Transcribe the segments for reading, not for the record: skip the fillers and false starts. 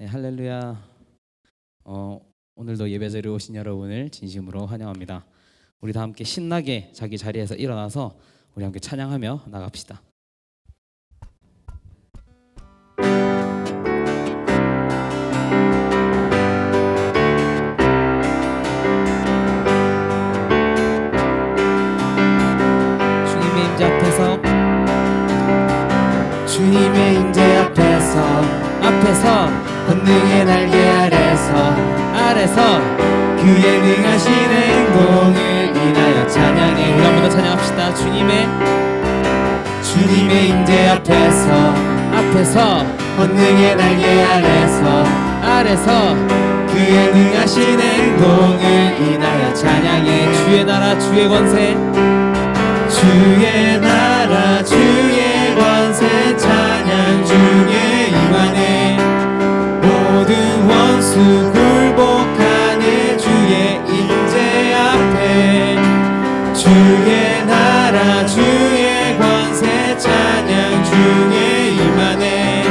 네, 할렐루야. 오늘도 예배자리에 오신 여러분을 진심으로 환영합니다. 우리 다 함께 신나게 자기 자리에서 일어나서 우리 함께 찬양하며 나갑시다. 주님의 임재 앞에서 주님의 임재 앞에서 권능의 날개 아래서 그의 능하신 행동을 인하여 찬양해. 우리 한 번 더 찬양합시다. 주님의 임재 앞에서 권능의 날개 아래서 그의 능하신 행동을 인하여 찬양해. 주의 나라 주의 권세, 주의 나라 주의 권세 찬양 중에 임하네. 모든 원수 굴복하네. 주의 임재 앞에 주의 나라 주의 권세 찬양 중에 임하네.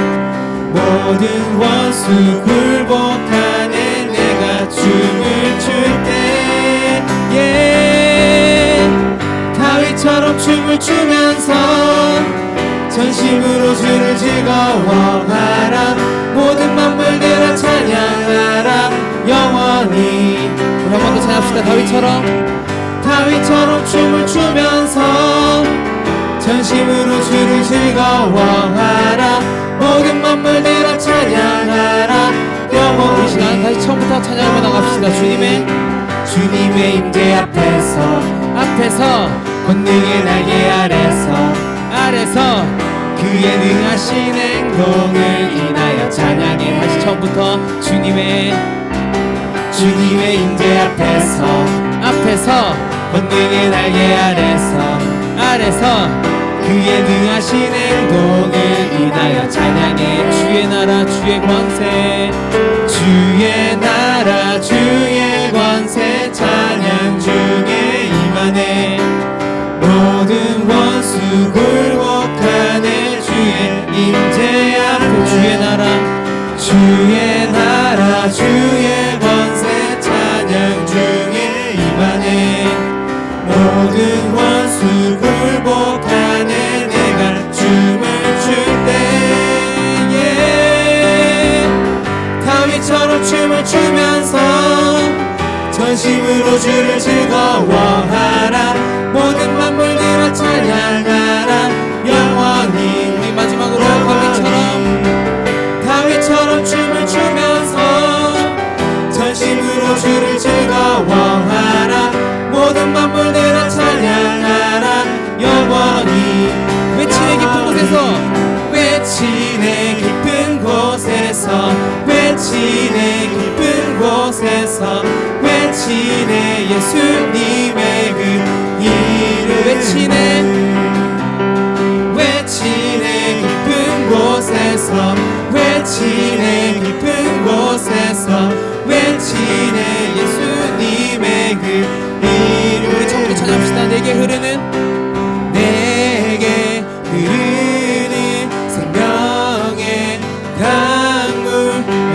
모든 원수 굴복하네. 내가 춤을 출 때에 다윗처럼 춤을 추면서 전심으로 주를 즐거워하라. 모든 만물들아 찬양하라 영원히. 우리 한 번 더 찬양합시다. 다윗처럼 춤을 추면서 전심으로 주를 즐거워하라. 모든 만물들아 찬양하라 영원히. 이 시간 다시 처음부터 찬양하며 나갑시다. 주님의 임재 앞에서 권능의 날개 아래서 그의 능하신 행동을 인하여 찬양해. 다시 처음부터 주님의 임재 앞에서 권능의 날개 아래서 그의 능하신 행동을 인하여 찬양해. 주의 나라 주의 권세, 주의 나라 주의 권세 찬양 중에 임하네. 모든 원수 굴복하네. 주의 임재 앞에 주의 나라 주의 권세 찬양 중에 임하네. 모든 원수 굴복하네. 내가 춤을 출 때에 다윗처럼 춤을 추면서 전심으로 주를 즐거워하라. 모든 만물들아 찬양하라 영원히. 우리 마지막으로 다윗처럼 춤을 추면서 전심으로 주를 즐거워하라. 모든 만물들아 찬양하라 영원히. 외치네 깊은 곳에서, 외치네 깊은 곳에서 외치네 깊은 곳에서 외치네 예수님의 그 이름. 외치네 깊은 곳에서 외치네 깊은 곳에서 외치네 예수님의 그 이름. 우리 처음부터 찬양합시다. 내게 흐르는 생명의 강물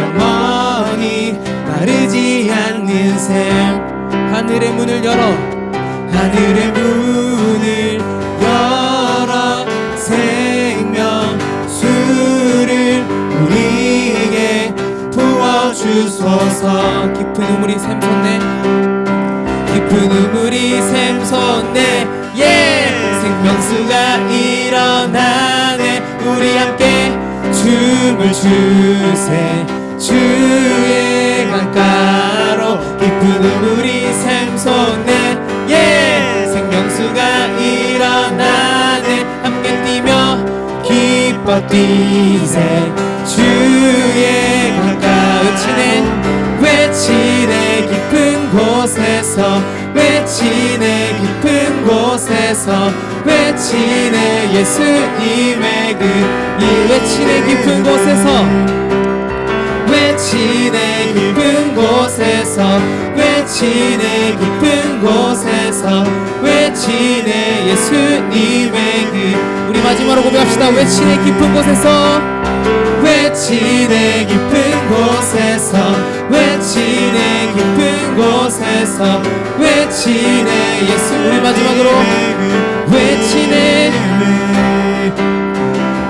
영원히 마르지 않는 샘. 하늘의 문을 열어 생명수를 우리에게 부어주소서. 깊은 우물이 샘솟네, 생명수가 일어나네. 우리 함께 춤을 추세. 주의 강가로 깊은 우물이 샘솟네. 생명수가 일어나네. 함께 뛰며 기뻐 뛰세. 주의 강가 외치네 깊은 곳에서 외치네 깊은 곳에서 외치네 예수님의 그 이. 외치네 깊은 곳에서, 외치네 깊은 곳에서 외치네 깊은 곳에서 외치네 예수님의 그. 우리 마지막으로 고백합시다. 외치네 깊은 곳에서, 외치네 깊은 곳에서 곳에서 외치네 예수. 우리 마지막으로 외치네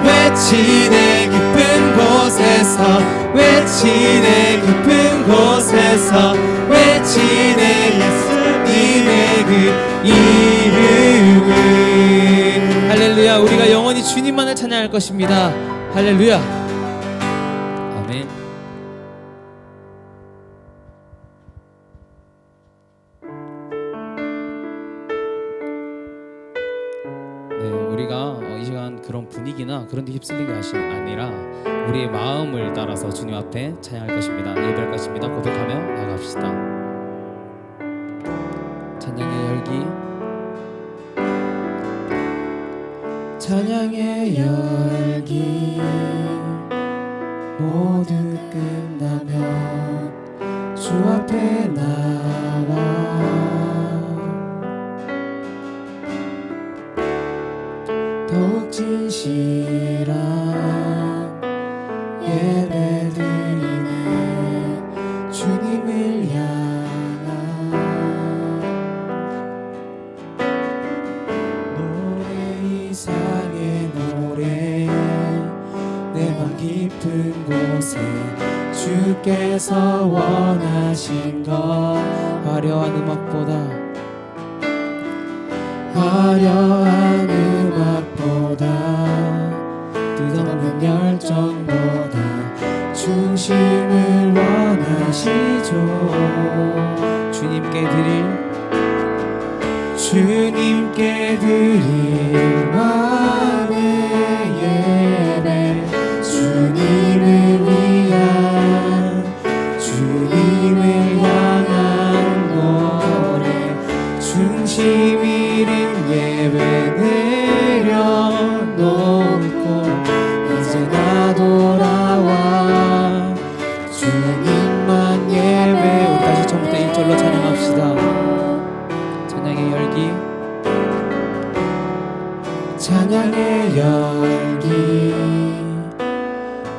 외치네 기쁜 곳에서 외치네 기쁜 곳에서 외치네 예수님의 그 이름을. 할렐루야. 우리가 영원히 주님만을 찬양할 것입니다. 할렐루야. 아멘. 네, 우리가 이 시간 그런 분위기나 그런 데 휩쓸린 것이 아니라 우리의 마음을 따라서 주님 앞에 찬양할 것입니다. 예배할 것입니다. 고백하며 나갑시다. 찬양의 열기. 찬양의 열기 모두 끝나면 주 앞에 나와 더욱 진실한 예배 드리네 주님을 향한 노래 이상의 노래 내 맘 깊은 곳에 주께서 원하신 것 화려한 음악보다 화려한 음악보다 뜻없는 열정보다 중심을 원하시죠. 주님께 드릴 마음의 예배 주님을 위한 주님을 향한 노래 중심 잃은 예배 내려놓고 이제 나 돌아와 주님만 예배. 우리 다시 처음부터 1절로 찬양합시다. 찬양의 열기. 찬양의 열기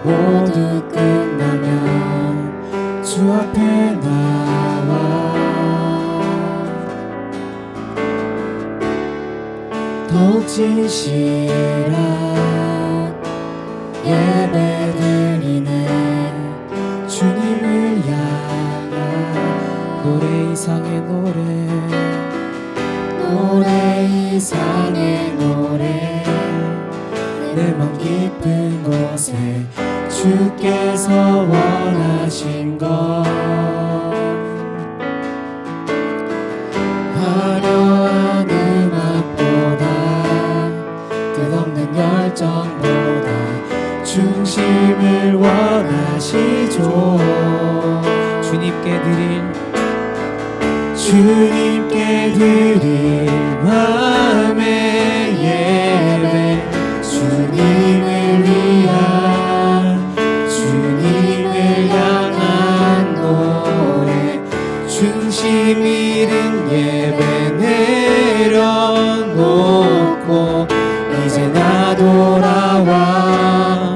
모두 끝나면 주 앞에 나와 더욱 진실한 예배 드리네 주님을 향한 노래 이상의 노래 노래 이상의 노래 내 맘 깊은 곳에 주께서 원하신 것 화려한 음악보다 뜻없는 열정보다 중심을 원하시죠. 주님께 드릴 마음의 예배 주님을 위한 주님을 향한 노래 중심 잃은 예배 내려놓고 이제 나 돌아와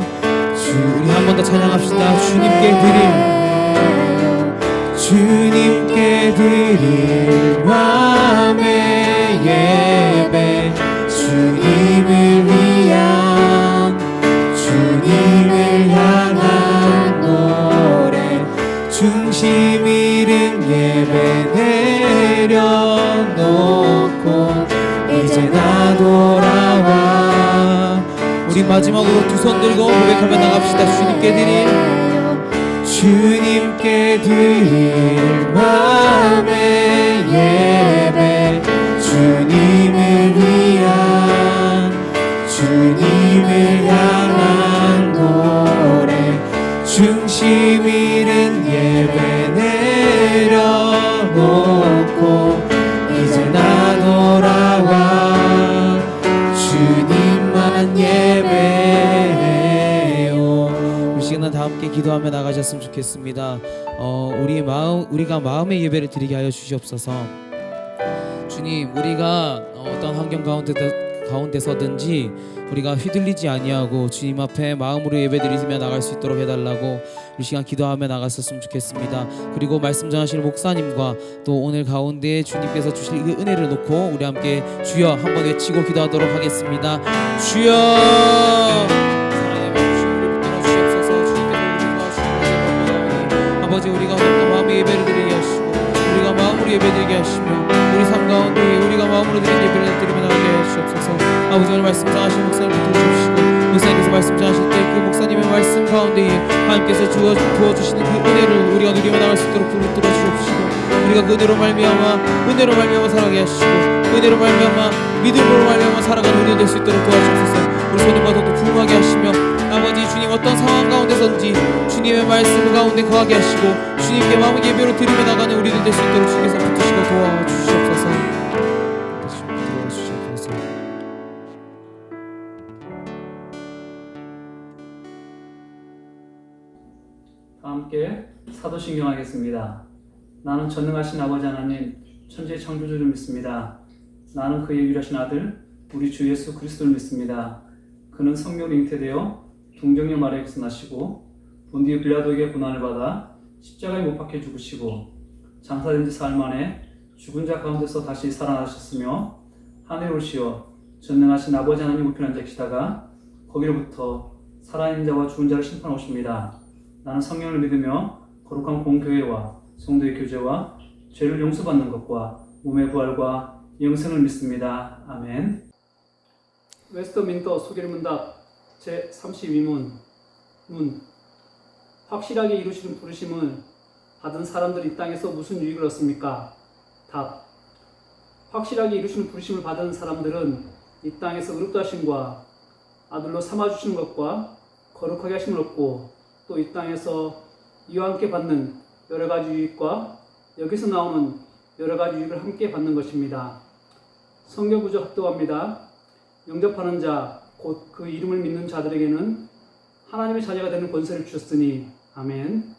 우리 한 번 더 찬양합시다. 주님께 드릴 마음의 예배 주님을 위한 주님을 향한 노래 중심 잃은 예배 내려놓고 이제 나 돌아와. 우리 마지막으로 두 손 들고 고백하며 나갑시다. 주님께 드릴 마음의 예배 주님을 위한 주님을 향한 노래 중심 잃은 예배 내려놓고 이제 나 돌아와 주님만 예배해요. 이 시간 다 함께 기도하며 나가셨으면 좋겠습니다. 우리가 마음의 예배를 드리게 하여 주시옵소서. 주님, 우리가 어떤 환경 가운데서든지 우리가 휘둘리지 아니하고 주님 앞에 마음으로 예배드리며 나갈 수 있도록 해달라고 이 시간 기도하며 나갔었으면 좋겠습니다. 그리고 말씀 전하시는 목사님과 또 오늘 가운데 주님께서 주실 그 은혜를 놓고 우리 함께 주여 한번 외치고 기도하도록 하겠습니다. 주여 사랑의 마음 주님을 붙들어 주시옵소서. 주님께서 우리 도와주시는 아버지 우리가 어떤 마음의 예배를 드리게 하시고 우리가 마음으로 예배드리게 하시며 우리 삶 가운데 우리가 마음으로 드리는 예배를 드리며 나가게 하시옵소서. 아버지 오늘 말씀 전하신 목사님 붙들어 주시고 목사님께서 말씀 전하실 때 그 목사님의 말씀 가운데에 하나님께서 부어주시는 그 은혜를 우리가 누리며 나갈 수 있도록 붙들어 주옵시고 우리가 그 은혜로 말미암아 살아가게 하시고 은혜로 말미암아 믿음으로 말미암아 살아가는 우리 될 수 있도록 도와주옵소서. 우리 손님과 더도 부흥하게 하시며 아버지 주님 어떤 상황 가운데선지 주님의 말씀 가운데 거하게 하시고 주님께 마음의 예배로 드리며 나가는 우리들 될 수 있도록 주께서 붙드시고 도와주시옵소서. 도와주시옵소서. 다 함께 사도신경 하겠습니다. 나는 전능하신 아버지 하나님 천지의 창조주를 믿습니다. 나는 그의 유일하신 아들 우리 주 예수 그리스도를 믿습니다. 그는 성령으로 잉태되어 동정녀 마리아에게서 나시고 본디오 빌라도에게 고난을 받아 십자가에 못 박혀 죽으시고 장사된 지 사흘 만에 죽은 자 가운데서 다시 살아나셨으며 하늘에 오시어 전능하신 아버지 하나님 우편에 앉아 계시다가 거기로부터 살아있는 자와 죽은 자를 심판하십니다. 나는 성령을 믿으며 거룩한 공교회와 성도의 교제와 죄를 용서받는 것과 몸의 부활과 영생을 믿습니다. 아멘. 웨스트민터 소개를 문답 제32문 문 확실하게 이루시는 부르심을 받은 사람들이 이 땅에서 무슨 유익을 얻습니까? 답 확실하게 이루시는 부르심을 받은 사람들은 이 땅에서 의롭다 하심과 아들로 삼아주시는 것과 거룩하게 하심을 얻고 또 이 땅에서 이와 함께 받는 여러 가지 유익과 여기서 나오는 여러 가지 유익을 함께 받는 것입니다. 성경 구조 합독합니다. 영접하는 자, 곧 그 이름을 믿는 자들에게는 하나님의 자녀가 되는 권세를 주셨으니 아멘.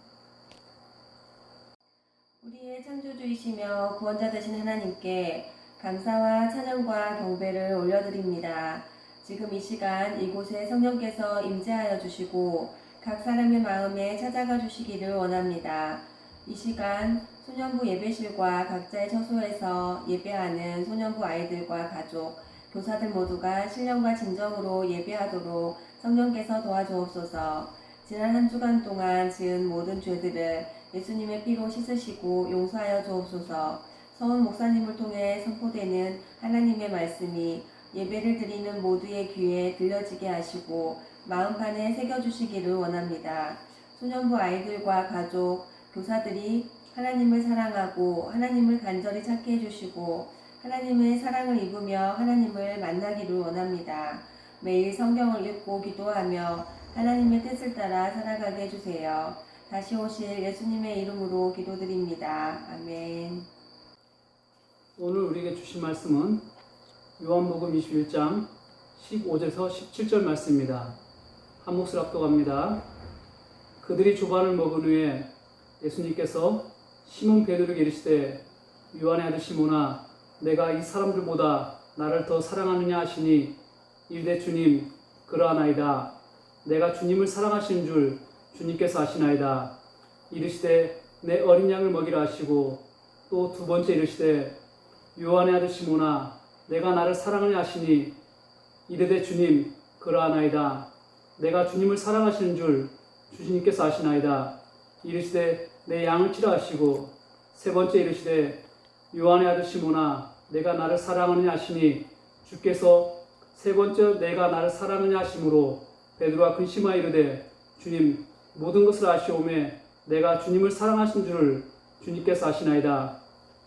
우리의 창조주이시며 구원자 되신 하나님께 감사와 찬양과 경배를 올려드립니다. 지금 이 시간 이곳에 성령께서 임재하여 주시고 각 사람의 마음에 찾아가 주시기를 원합니다. 이 시간 소년부 예배실과 각자의 처소에서 예배하는 소년부 아이들과 가족, 교사들 모두가 신령과 진정으로 예배하도록 성령께서 도와주옵소서. 지난 한 주간 동안 지은 모든 죄들을 예수님의 피로 씻으시고 용서하여 주옵소서. 서훈 목사님을 통해 선포되는 하나님의 말씀이 예배를 드리는 모두의 귀에 들려지게 하시고 마음판에 새겨주시기를 원합니다. 소년부 아이들과 가족, 교사들이 하나님을 사랑하고 하나님을 간절히 찾게 해주시고 하나님의 사랑을 입으며 하나님을 만나기를 원합니다. 매일 성경을 읽고 기도하며 하나님의 뜻을 따라 살아가게 해주세요. 다시 오실 예수님의 이름으로 기도드립니다. 아멘. 오늘 우리에게 주신 말씀은 요한복음 21장 15절에서 17절 말씀입니다. 한 몫을 합독합니다. 그들이 조반을 먹은 후에 예수님께서 시몬 베드로에게 이르시되 요한의 아들 시몬아 내가 이 사람들보다 나를 더 사랑하느냐 하시니 이르되 주님 그러하나이다. 내가 주님을 사랑하시는 줄 주님께서 아시나이다. 이르시되 내 어린 양을 먹이라 하시고 또 두 번째 이르시되 요한의 아들 시몬아 내가 나를 사랑하느냐 하시니 이르되 주님 그러하나이다. 내가 주님을 사랑하시는 줄 주님께서 아시나이다. 이르시되 내 양을 치라 하시고 세 번째 이르시되 요한의 아들 시몬아 내가 나를 사랑하느냐 하시니 주께서 세 번째 내가 나를 사랑하느냐 하심으로 베드로가 근심하여 이르되 주님 모든 것을 아시오매 내가 주님을 사랑하신 줄을 주님께서 아시나이다.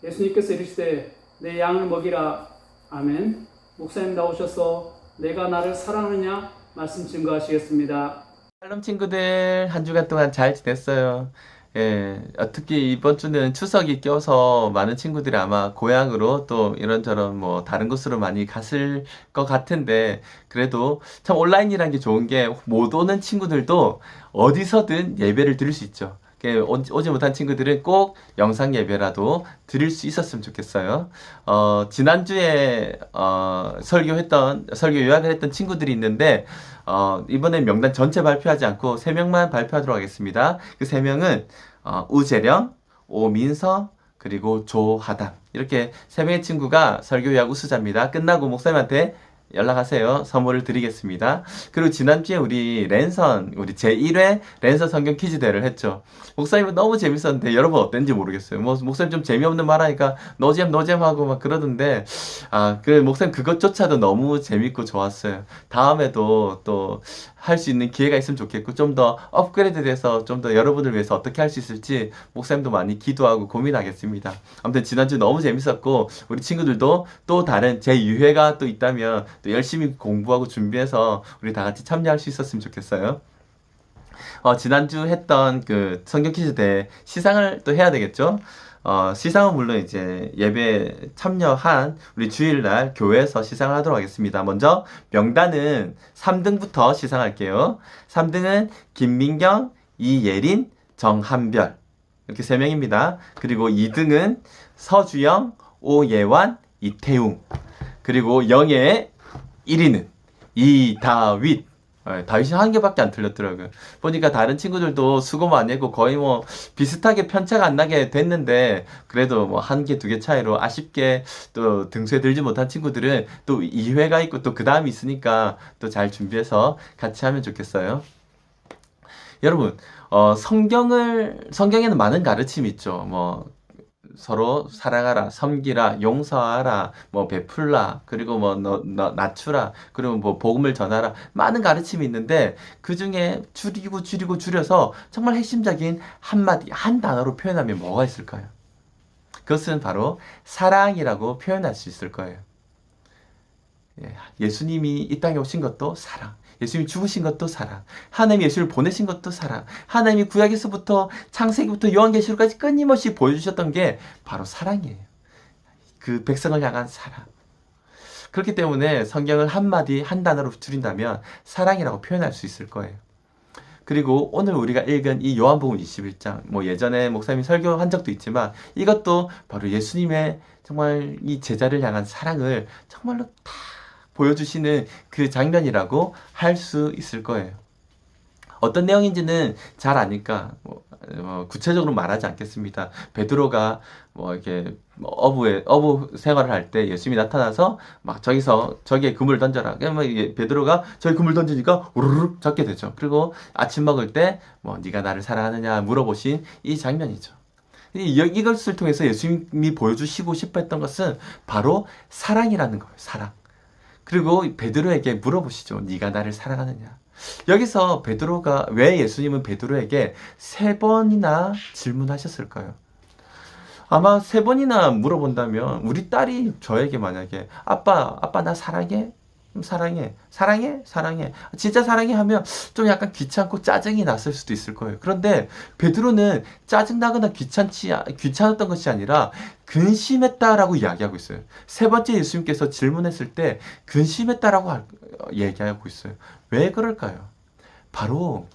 예수님께서 이르시되 내 양을 먹이라. 아멘. 목사님 나오셔서 내가 나를 사랑하느냐 말씀 증거하시겠습니다. 샬롬 친구들, 한 주간 동안 잘 지냈어요. 예, 특히 이번 주는 추석이 껴서 많은 친구들이 아마 고향으로 또 이런저런 뭐 다른 곳으로 많이 갔을 것 같은데, 그래도 참 온라인이라는 게 좋은 게 못 오는 친구들도 어디서든 예배를 드릴 수 있죠. 오지 못한 친구들은 꼭 영상 예배라도 드릴 수 있었으면 좋겠어요. 지난주에 설교 요약을 했던 친구들이 있는데 이번에 명단 전체 발표하지 않고 3명만 발표하도록 하겠습니다. 그 3명은 우재령, 오민서, 그리고 조하담, 이렇게 3명의 친구가 설교 요약 우수자입니다. 끝나고 목사님한테 연락하세요. 선물을 드리겠습니다. 그리고 지난주에 우리 제1회 랜선 성경 퀴즈 대회를 했죠. 목사님은 너무 재밌었는데 여러분 어땠는지 모르겠어요. 목사님 좀 재미없는 말 하니까 노잼 하고 막 그러던데, 목사님 그것조차도 너무 재밌고 좋았어요. 다음에도 또 할 수 있는 기회가 있으면 좋겠고, 좀 더 업그레이드 돼서 좀 더 여러분을 위해서 어떻게 할 수 있을지 목사님도 많이 기도하고 고민하겠습니다. 아무튼 지난주 너무 재밌었고, 우리 친구들도 또 다른 제2회가 또 있다면 또 열심히 공부하고 준비해서 우리 다 같이 참여할 수 있었으면 좋겠어요. 지난주 했던 그 성경 퀴즈 대 시상을 또 해야 되겠죠? 시상은 물론 이제 예배 참여한 우리 주일날 교회에서 시상을 하도록 하겠습니다. 먼저 명단은 3등부터 시상할게요. 3등은 김민경, 이예린, 정한별, 이렇게 3명입니다. 그리고 2등은 서주영, 오예완, 이태웅, 그리고 영예 1위는 이다윗. 다윗이 한 개밖에 안 틀렸더라고요. 보니까 다른 친구들도 수고 많이 했고 거의 뭐 비슷하게 편차가 안 나게 됐는데, 그래도 뭐 1개, 2개 차이로 아쉽게 또 등수에 들지 못한 친구들은 또 2회가 있고 또 그 다음이 있으니까 또 잘 준비해서 같이 하면 좋겠어요. 여러분, 성경에는 많은 가르침이 있죠. 뭐 서로 사랑하라, 섬기라, 용서하라, 뭐 베풀라, 그리고 뭐 낮추라, 그리고 뭐 복음을 전하라, 많은 가르침이 있는데 그 중에 줄여서 정말 핵심적인 한마디, 한 단어로 표현하면 뭐가 있을까요? 그것은 바로 사랑이라고 표현할 수 있을 거예요. 예수님이 이 땅에 오신 것도 사랑, 예수님이 죽으신 것도 사랑, 하나님이 예수를 보내신 것도 사랑, 하나님이 구약에서부터 창세기부터 요한계시록까지 끊임없이 보여주셨던 게 바로 사랑이에요. 그 백성을 향한 사랑. 그렇기 때문에 성경을 한마디, 한 단어로 줄인다면 사랑이라고 표현할 수 있을 거예요. 그리고 오늘 우리가 읽은 이 요한복음 21장, 뭐 예전에 목사님이 설교한 적도 있지만 이것도 바로 예수님의 정말 이 제자를 향한 사랑을 정말로 다 보여주시는 그 장면이라고 할 수 있을 거예요. 어떤 내용인지는 잘 아니까 구체적으로 말하지 않겠습니다. 베드로가 이렇게 어부 생활을 할 때 예수님이 나타나서 막 저기에 그물을 던져라. 그러면 베드로가 저기 그물 던지니까 우르르 잡게 되죠. 그리고 아침 먹을 때 네가 나를 사랑하느냐 물어보신 이 장면이죠. 이것을 통해서 예수님이 보여주시고 싶어 했던 것은 바로 사랑이라는 거예요. 사랑. 그리고 베드로에게 물어보시죠. 네가 나를 사랑하느냐. 여기서 베드로가 왜 예수님은 베드로에게 3번이나 질문하셨을까요? 아마 3번이나 물어본다면 우리 딸이 저에게 만약에 아빠 나 사랑해? 사랑해. 진짜 사랑해 하면 좀 약간 귀찮고 짜증이 났을 수도 있을 거예요. 그런데 베드로는 짜증나거나 귀찮았던 것이 아니라 근심했다라고 이야기하고 있어요. 3번째 예수님께서 질문했을 때 근심했다라고 얘기하고 있어요. 왜 그럴까요? 바로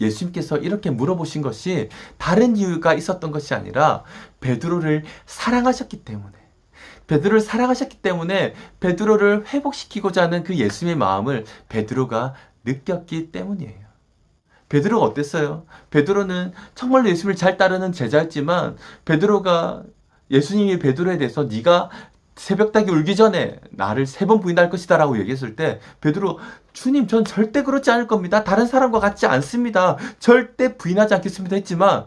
예수님께서 이렇게 물어보신 것이 다른 이유가 있었던 것이 아니라 베드로를 사랑하셨기 때문에, 베드로를 회복시키고자 하는 그 예수님의 마음을 베드로가 느꼈기 때문이에요. 베드로가 어땠어요? 베드로는 정말로 예수님을 잘 따르는 제자였지만 베드로가 예수님이 베드로에 대해서 네가 새벽닭이 울기 전에 나를 3번 부인할 것이다 라고 얘기했을 때 베드로, 주님 전 절대 그렇지 않을 겁니다. 다른 사람과 같지 않습니다. 절대 부인하지 않겠습니다 했지만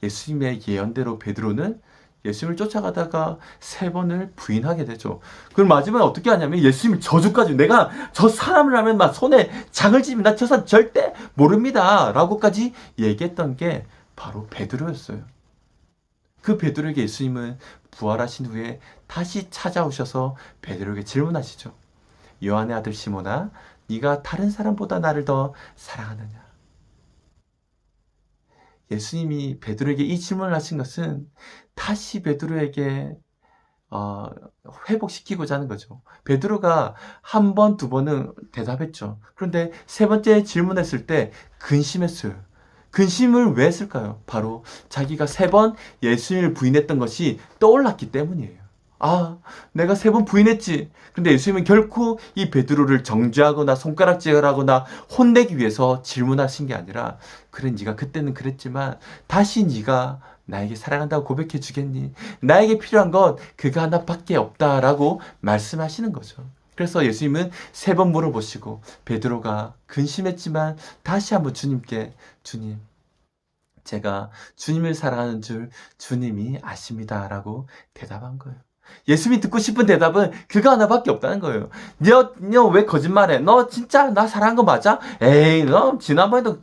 예수님의 예언대로 베드로는 예수님을 쫓아가다가 3번을 부인하게 되죠. 그럼 마지막에 어떻게 하냐면 예수님을 저주까지, 내가 저 사람을 하면 막 손에 장을 찝니다. 저 사람 절대 모릅니다 라고까지 얘기했던 게 바로 베드로였어요. 그 베드로에게 예수님은 부활하신 후에 다시 찾아오셔서 베드로에게 질문하시죠. 요한의 아들 시몬아, 네가 다른 사람보다 나를 더 사랑하느냐? 예수님이 베드로에게 이 질문을 하신 것은 다시 베드로에게 회복시키고자 하는 거죠. 베드로가 1번, 2번은 대답했죠. 그런데 3번째 질문했을 때 근심했어요. 근심을 왜 했을까요? 바로 자기가 3번 예수님을 부인했던 것이 떠올랐기 때문이에요. 아, 내가 3번 부인했지. 근데 예수님은 결코 이 베드로를 정죄하거나 손가락질하거나 혼내기 위해서 질문하신 게 아니라, 그래, 네가 그때는 그랬지만 다시 네가 나에게 사랑한다고 고백해 주겠니? 나에게 필요한 건 그거 하나밖에 없다라고 말씀하시는 거죠. 그래서 예수님은 3번 물어보시고 베드로가 근심했지만 다시 한번 주님께, 주님, 제가 주님을 사랑하는 줄 주님이 아십니다라고 대답한 거예요. 예수님이 듣고 싶은 대답은 그거 하나밖에 없다는 거예요. 너 왜 거짓말해? 너 진짜 나 사랑한 거 맞아? 에이, 너 지난번에도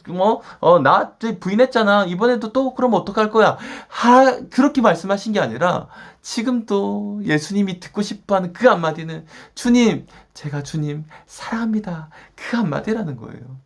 나 부인했잖아. 이번에도 또 그럼 어떡할 거야? 그렇게 말씀하신 게 아니라 지금도 예수님이 듣고 싶어하는 그 한마디는, 주님, 제가 주님 사랑합니다. 그 한마디라는 거예요.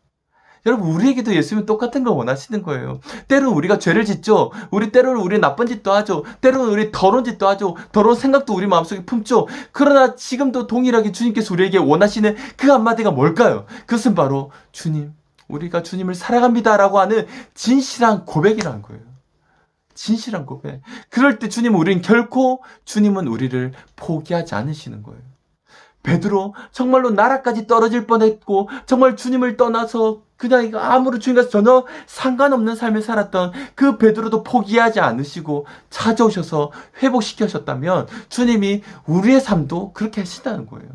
여러분, 우리에게도 예수님은 똑같은 걸 원하시는 거예요. 때로는 우리가 죄를 짓죠. 때로는 우리 나쁜 짓도 하죠. 때로는 우리 더러운 짓도 하죠. 더러운 생각도 우리 마음속에 품죠. 그러나 지금도 동일하게 주님께서 우리에게 원하시는 그 한마디가 뭘까요? 그것은 바로, 주님, 우리가 주님을 사랑합니다라고 하는 진실한 고백이라는 거예요. 진실한 고백. 그럴 때 주님은 우리를 포기하지 않으시는 거예요. 베드로 정말로 나라까지 떨어질 뻔했고, 정말 주님을 떠나서 그냥 아무런 주님과 전혀 상관없는 삶을 살았던 그 베드로도 포기하지 않으시고 찾아오셔서 회복시키셨다면, 주님이 우리의 삶도 그렇게 하신다는 거예요.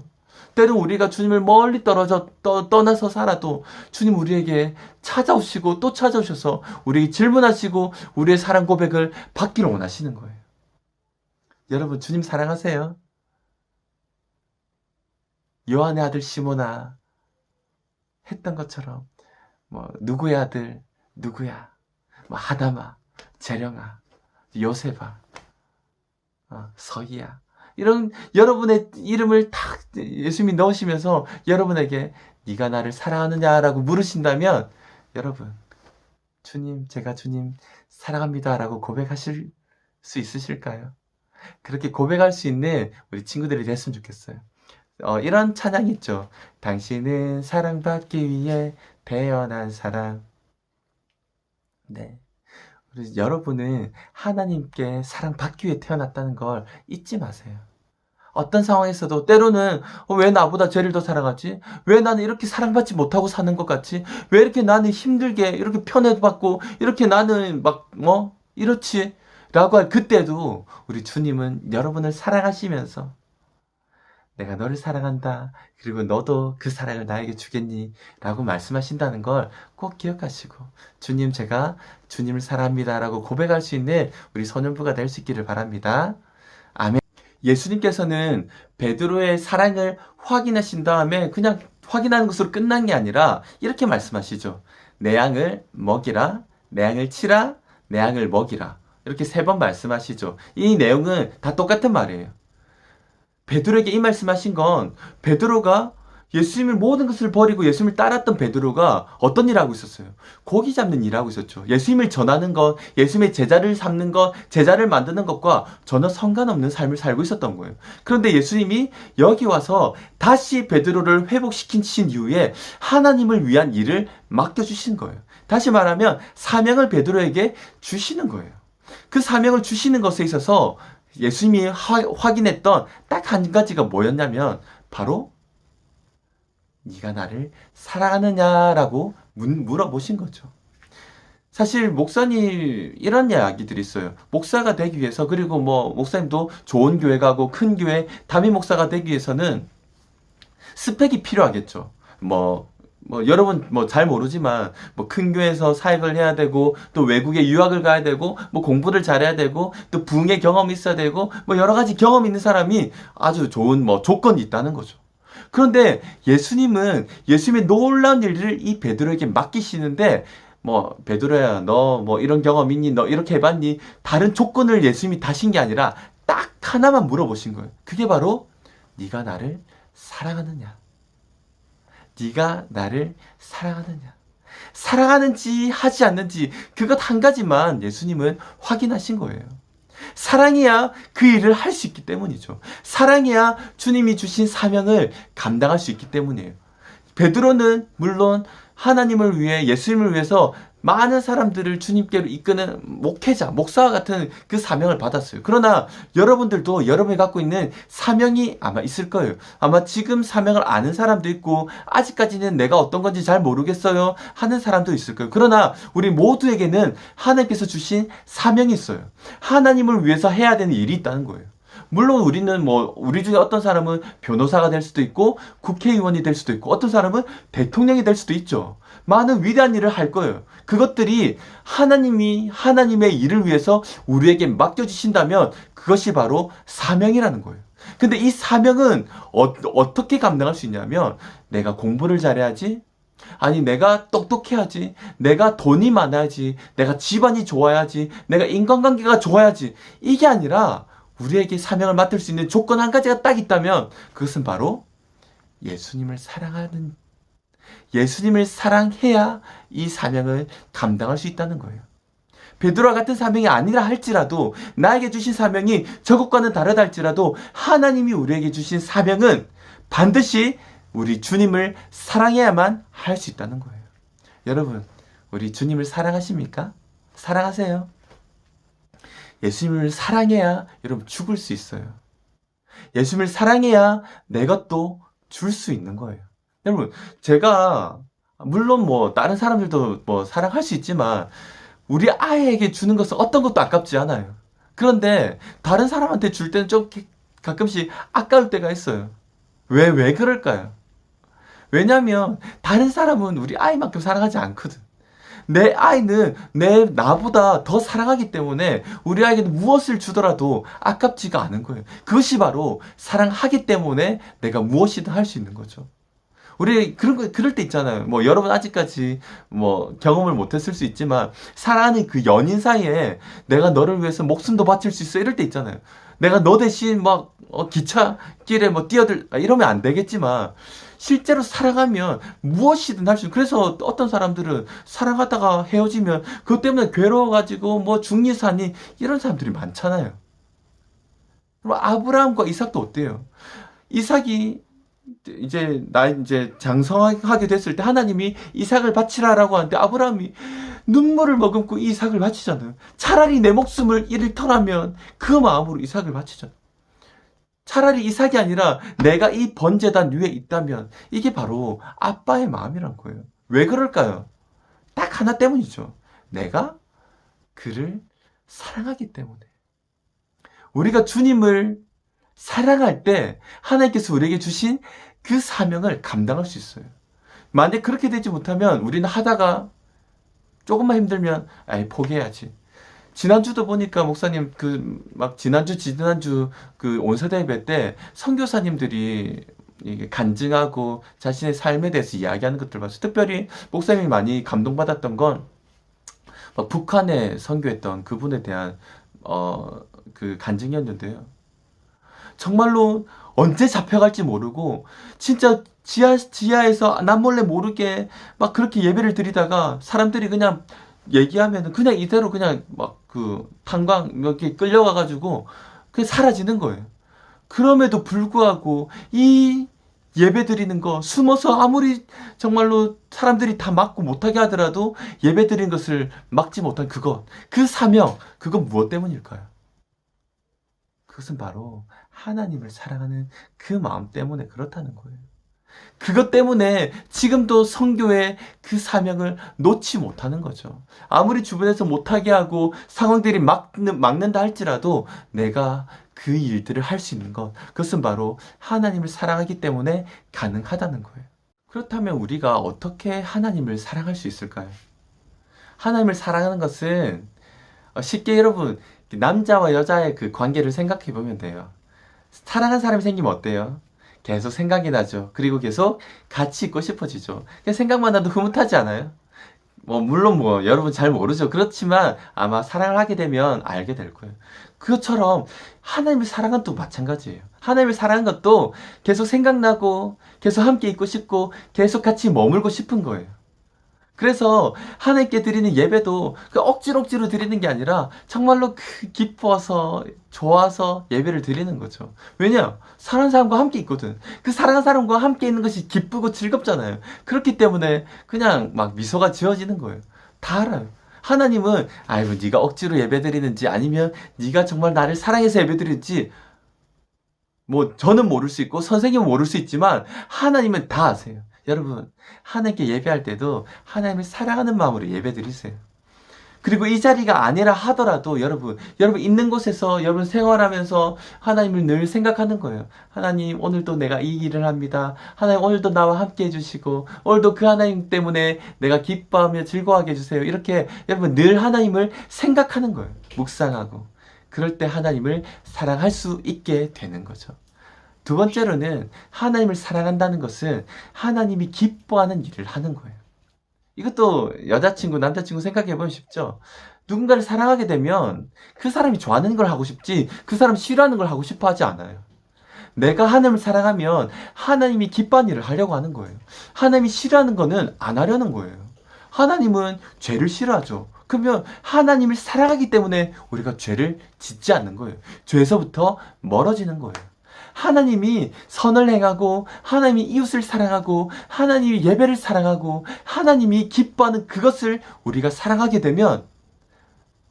때로는 우리가 주님을 멀리 떠나서 살아도 주님 우리에게 찾아오시고 또 찾아오셔서 우리에게 질문하시고 우리의 사랑 고백을 받기를 원하시는 거예요. 여러분, 주님 사랑하세요? 요한의 아들 시몬아 했던 것처럼, 누구의 아들, 누구야? 하담아, 재령아, 요셉아, 서희야. 이런 여러분의 이름을 딱 예수님이 넣으시면서 여러분에게 네가 나를 사랑하느냐라고 물으신다면, 여러분, 주님, 제가 주님 사랑합니다라고 고백하실 수 있으실까요? 그렇게 고백할 수 있는 우리 친구들이 됐으면 좋겠어요. 이런 찬양이 있죠. 당신은 사랑받기 위해 태어난 사람. 네. 여러분은 하나님께 사랑받기 위해 태어났다는 걸 잊지 마세요. 어떤 상황에서도 때로는 왜 나보다 쟤를 더 사랑하지? 왜 나는 이렇게 사랑받지 못하고 사는 것 같지? 왜 이렇게 나는 힘들게 이렇게 편애받고 이렇게 나는 이렇지? 라고 할 그때도 우리 주님은 여러분을 사랑하시면서 내가 너를 사랑한다. 그리고 너도 그 사랑을 나에게 주겠니? 라고 말씀하신다는 걸 꼭 기억하시고, 주님, 제가 주님을 사랑합니다 라고 고백할 수 있는 우리 소년부가 될 수 있기를 바랍니다. 아멘. 예수님께서는 베드로의 사랑을 확인하신 다음에 그냥 확인하는 것으로 끝난 게 아니라 이렇게 말씀하시죠. 내 양을 먹이라, 내 양을 치라, 내 양을 먹이라. 이렇게 3번 말씀하시죠. 이 내용은 다 똑같은 말이에요. 베드로에게 이 말씀하신 건, 베드로가 예수님을 모든 것을 버리고 예수님을 따랐던 베드로가 어떤 일을 하고 있었어요? 고기 잡는 일을 하고 있었죠. 예수님을 전하는 것, 예수님의 제자를 삼는 것, 제자를 만드는 것과 전혀 상관없는 삶을 살고 있었던 거예요. 그런데 예수님이 여기 와서 다시 베드로를 회복시키신 이후에 하나님을 위한 일을 맡겨주신 거예요. 다시 말하면 사명을 베드로에게 주시는 거예요. 그 사명을 주시는 것에 있어서 예수님이 확인했던 딱 한 가지가 뭐였냐면, 바로 네가 나를 사랑하느냐라고 물어보신 거죠. 사실 목사님 이런 이야기들이 있어요. 목사가 되기 위해서, 그리고 목사님도 좋은 교회 가고 큰 교회 담임 목사가 되기 위해서는 스펙이 필요하겠죠. 여러분 잘 모르지만 큰 교회에서 사역을 해야 되고, 또 외국에 유학을 가야 되고, 공부를 잘해야 되고, 또 부흥의 경험이 있어야 되고, 여러 가지 경험이 있는 사람이 아주 좋은 조건이 있다는 거죠. 그런데 예수님의 놀라운 일을 이 베드로에게 맡기시는데, 베드로야, 너 이런 경험 있니? 너 이렇게 해봤니? 다른 조건을 예수님이 다신 게 아니라 딱 하나만 물어보신 거예요. 그게 바로 네가 나를 사랑하느냐? 네가 나를 사랑하느냐? 사랑하는지 하지 않는지 그것 한 가지만 예수님은 확인하신 거예요. 사랑해야 그 일을 할 수 있기 때문이죠. 사랑해야 주님이 주신 사명을 감당할 수 있기 때문이에요. 베드로는 물론 하나님을 위해, 예수님을 위해서 많은 사람들을 주님께로 이끄는 목회자, 목사와 같은 그 사명을 받았어요. 그러나 여러분들도 여러분이 갖고 있는 사명이 아마 있을 거예요. 아마 지금 사명을 아는 사람도 있고 아직까지는 내가 어떤 건지 잘 모르겠어요 하는 사람도 있을 거예요. 그러나 우리 모두에게는 하나님께서 주신 사명이 있어요. 하나님을 위해서 해야 되는 일이 있다는 거예요. 물론 우리는 우리 중에 어떤 사람은 변호사가 될 수도 있고 국회의원이 될 수도 있고 어떤 사람은 대통령이 될 수도 있죠. 많은 위대한 일을 할 거예요. 그것들이 하나님이 하나님의 일을 위해서 우리에게 맡겨주신다면 그것이 바로 사명이라는 거예요. 근데 이 사명은 어떻게 감당할 수 있냐면 내가 공부를 잘해야지, 아니 내가 똑똑해야지, 내가 돈이 많아야지, 내가 집안이 좋아야지, 내가 인간관계가 좋아야지, 이게 아니라 우리에게 사명을 맡을 수 있는 조건 한 가지가 딱 있다면 그것은 바로 예수님을 사랑하는, 예수님을 사랑해야 이 사명을 감당할 수 있다는 거예요. 베드로와 같은 사명이 아니라 할지라도, 나에게 주신 사명이 저것과는 다르다 할지라도 하나님이 우리에게 주신 사명은 반드시 우리 주님을 사랑해야만 할 수 있다는 거예요. 여러분, 우리 주님을 사랑하십니까? 사랑하세요. 예수님을 사랑해야 여러분 죽을 수 있어요. 예수님을 사랑해야 내 것도 줄 수 있는 거예요. 여러분, 제가 물론 다른 사람들도 사랑할 수 있지만 우리 아이에게 주는 것은 어떤 것도 아깝지 않아요. 그런데 다른 사람한테 줄 때는 좀 가끔씩 아까울 때가 있어요. 왜 그럴까요? 왜냐면 다른 사람은 우리 아이만큼 사랑하지 않거든. 내 아이는 나보다 더 사랑하기 때문에 우리 아이에게는 무엇을 주더라도 아깝지가 않은 거예요. 그것이 바로 사랑하기 때문에 내가 무엇이든 할 수 있는 거죠. 우리 그럴 때 있잖아요. 여러분 아직까지 경험을 못했을 수 있지만 사랑하는 그 연인 사이에 내가 너를 위해서 목숨도 바칠 수 있어 이럴 때 있잖아요. 내가 너 대신 기차길에 이러면 안 되겠지만 실제로 사랑하면 무엇이든 할 수 있는. 그래서 어떤 사람들은 사랑하다가 헤어지면 그것 때문에 괴로워가지고 중리사니 이런 사람들이 많잖아요. 그럼 아브라함과 이삭도 어때요? 이삭이 이제 장성하게 됐을 때 하나님이 이삭을 바치라라고 하는데 아브라함이 눈물을 머금고 이삭을 바치잖아요. 차라리 내 목숨을 잃더라면 그 마음으로 이삭을 바치잖아요. 차라리 이삭이 아니라 내가 이 번제단 위에 있다면 이게 바로 아빠의 마음이란 거예요. 왜 그럴까요? 딱 하나 때문이죠. 내가 그를 사랑하기 때문에. 우리가 주님을 사랑할 때 하나님께서 우리에게 주신 그 사명을 감당할 수 있어요. 만약 그렇게 되지 못하면 우리는 하다가 조금만 힘들면 포기해야지. 지난주도 보니까 목사님 지난주 그 온세대 예배 때 선교사님들이 이게 간증하고 자신의 삶에 대해서 이야기하는 것들 봤어요. 특별히 목사님이 많이 감동받았던 건 북한에 선교했던 그분에 대한 그 간증이었는데요. 정말로 언제 잡혀갈지 모르고 진짜 지하에서 남몰래 모르게 그렇게 예배를 드리다가 사람들이 그냥 얘기하면 그냥 이대로 그냥 탄광 이렇게 끌려가가지고 그냥 사라지는 거예요. 그럼에도 불구하고 이 예배 드리는 거 숨어서 아무리 정말로 사람들이 다 막고 못하게 하더라도 예배 드리는 것을 막지 못한 그 사명, 그건 무엇 때문일까요? 그것은 바로 하나님을 사랑하는 그 마음 때문에 그렇다는 거예요. 그것 때문에 지금도 선교의 그 사명을 놓지 못하는 거죠. 아무리 주변에서 못하게 하고 상황들이 막는다 할지라도 내가 그 일들을 할 수 있는 것, 그것은 바로 하나님을 사랑하기 때문에 가능하다는 거예요. 그렇다면 우리가 어떻게 하나님을 사랑할 수 있을까요? 하나님을 사랑하는 것은 쉽게 여러분 남자와 여자의 그 관계를 생각해 보면 돼요. 사랑하는 사람이 생기면 어때요? 계속 생각이 나죠. 그리고 계속 같이 있고 싶어지죠. 생각만 나도 흐뭇하지 않아요? 물론 여러분 잘 모르죠. 그렇지만 아마 사랑을 하게 되면 알게 될 거예요. 그것처럼 하나님을 사랑은 또 마찬가지예요. 하나님을 사랑하는 것도 계속 생각나고 계속 함께 있고 싶고 계속 같이 머물고 싶은 거예요. 그래서 하나님께 드리는 예배도 억지로 드리는 게 아니라 정말로 기뻐서 좋아서 예배를 드리는 거죠. 왜냐? 사랑하는 사람과 함께 있거든. 그 사랑하는 사람과 함께 있는 것이 기쁘고 즐겁잖아요. 그렇기 때문에 그냥 미소가 지어지는 거예요. 다 알아요. 하나님은 아이고 네가 억지로 예배드리는지 아니면 네가 정말 나를 사랑해서 예배드리는지 뭐 저는 모를 수 있고 선생님은 모를 수 있지만 하나님은 다 아세요. 여러분 하나님께 예배할 때도 하나님을 사랑하는 마음으로 예배드리세요. 그리고 이 자리가 아니라 하더라도 여러분 있는 곳에서 여러분 생활하면서 하나님을 늘 생각하는 거예요. 하나님 오늘도 내가 이 일을 합니다. 하나님 오늘도 나와 함께 해주시고 오늘도 그 하나님 때문에 내가 기뻐하며 즐거워하게 해주세요. 이렇게 여러분 늘 하나님을 생각하는 거예요. 묵상하고 그럴 때 하나님을 사랑할 수 있게 되는 거죠. 두 번째로는 하나님을 사랑한다는 것은 하나님이 기뻐하는 일을 하는 거예요. 이것도 여자친구, 남자친구 생각해보면 쉽죠? 누군가를 사랑하게 되면 그 사람이 좋아하는 걸 하고 싶지 그 사람 싫어하는 걸 하고 싶어 하지 않아요. 내가 하나님을 사랑하면 하나님이 기뻐하는 일을 하려고 하는 거예요. 하나님이 싫어하는 거는 안 하려는 거예요. 하나님은 죄를 싫어하죠. 그러면 하나님을 사랑하기 때문에 우리가 죄를 짓지 않는 거예요. 죄에서부터 멀어지는 거예요. 하나님이 선을 행하고 하나님이 이웃을 사랑하고 하나님이 예배를 사랑하고 하나님이 기뻐하는 그것을 우리가 사랑하게 되면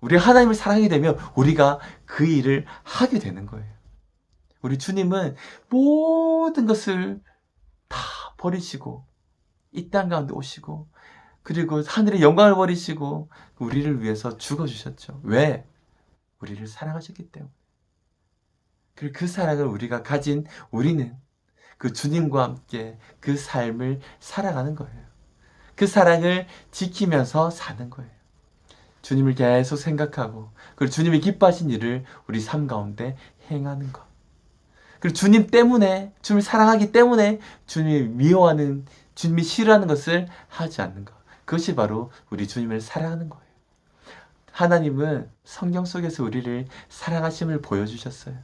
우리가 하나님을 사랑하게 되면 우리가 그 일을 하게 되는 거예요. 우리 주님은 모든 것을 다 버리시고 이 땅 가운데 오시고 그리고 하늘의 영광을 버리시고 우리를 위해서 죽어주셨죠. 왜? 우리를 사랑하셨기 때문에. 그리고 그 사랑을 우리가 가진 우리는 그 주님과 함께 그 삶을 살아가는 거예요. 그 사랑을 지키면서 사는 거예요. 주님을 계속 생각하고 그리고 주님이 기뻐하신 일을 우리 삶 가운데 행하는 것. 그리고 주님 때문에 주님을 사랑하기 때문에 주님이 미워하는 주님이 싫어하는 것을 하지 않는 것. 그것이 바로 우리 주님을 사랑하는 거예요. 하나님은 성경 속에서 우리를 사랑하심을 보여주셨어요.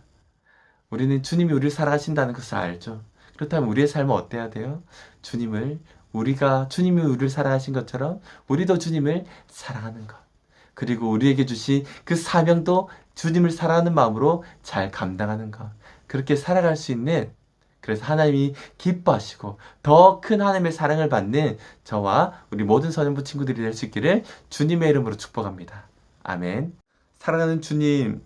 우리는 주님이 우리를 사랑하신다는 것을 알죠. 그렇다면 우리의 삶은 어때야 돼요? 주님이 우리를 사랑하신 것처럼 우리도 주님을 사랑하는 것. 그리고 우리에게 주신 그 사명도 주님을 사랑하는 마음으로 잘 감당하는 것. 그렇게 살아갈 수 있는 그래서 하나님이 기뻐하시고 더 큰 하나님의 사랑을 받는 저와 우리 모든 선연부 친구들이 될 수 있기를 주님의 이름으로 축복합니다. 아멘. 사랑하는 주님,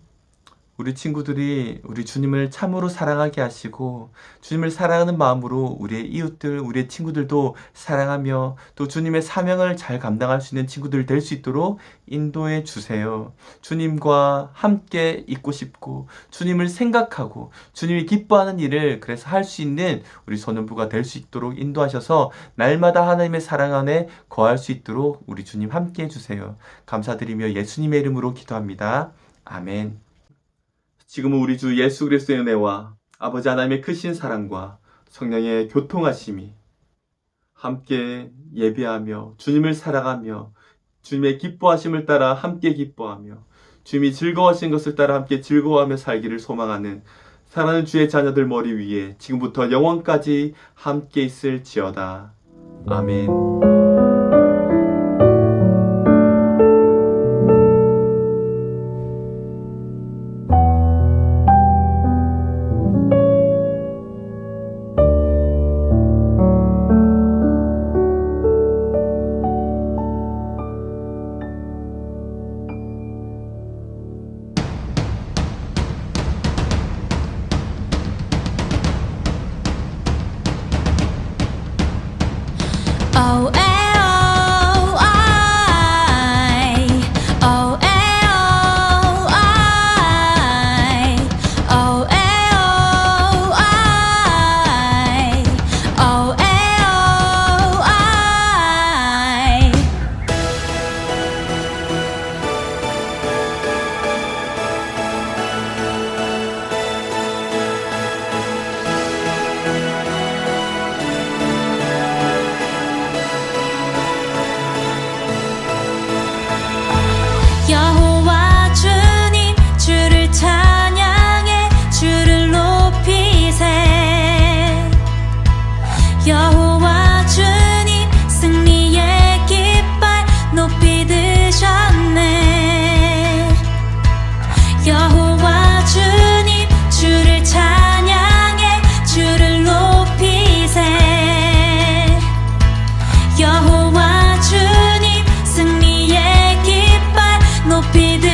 우리 친구들이 우리 주님을 참으로 사랑하게 하시고 주님을 사랑하는 마음으로 우리의 이웃들, 우리의 친구들도 사랑하며 또 주님의 사명을 잘 감당할 수 있는 친구들 될 수 있도록 인도해 주세요. 주님과 함께 있고 싶고 주님을 생각하고 주님이 기뻐하는 일을 그래서 할 수 있는 우리 선연부가 될 수 있도록 인도하셔서 날마다 하나님의 사랑 안에 거할 수 있도록 우리 주님 함께 해주세요. 감사드리며 예수님의 이름으로 기도합니다. 아멘. 지금은 우리 주 예수 그리스도의 은혜와 아버지 하나님의 크신 사랑과 성령의 교통하심이 함께 예배하며 주님을 사랑하며 주님의 기뻐하심을 따라 함께 기뻐하며 주님이 즐거워하신 것을 따라 함께 즐거워하며 살기를 소망하는 사랑하는 주의 자녀들 머리 위에 지금부터 영원까지 함께 있을지어다. 아멘. Oh,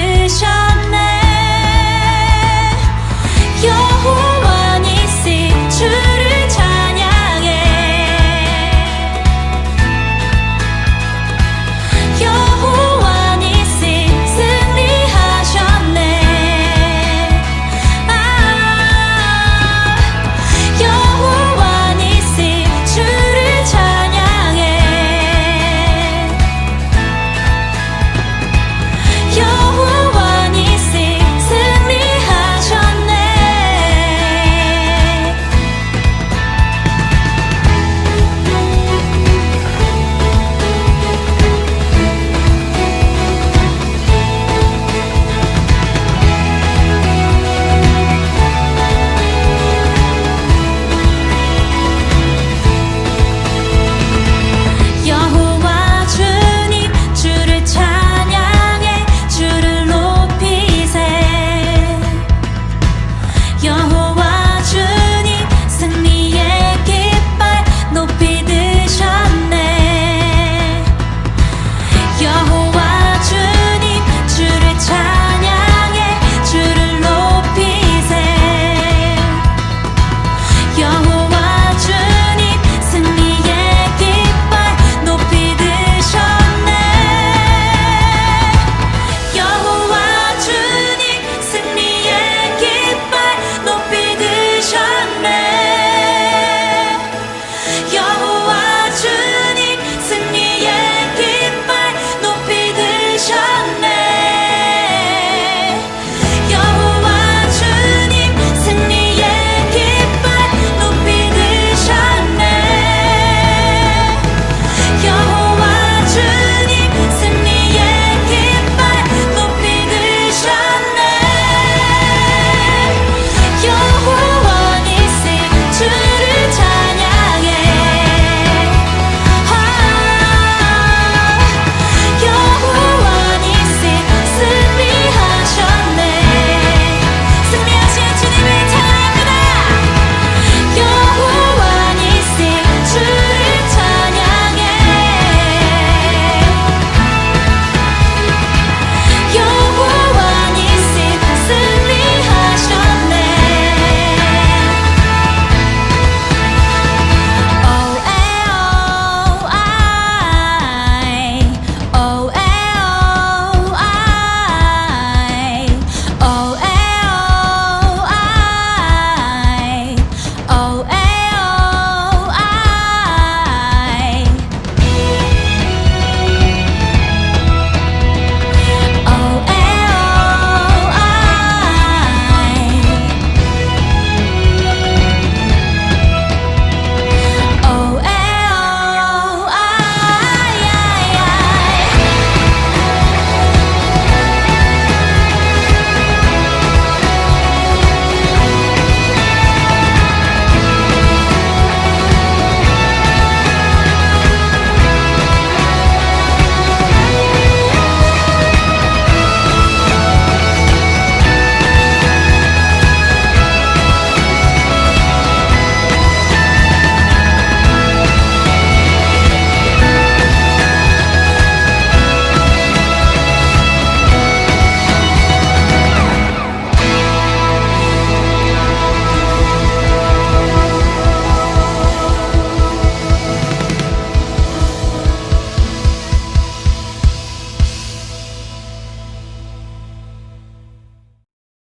부르셨네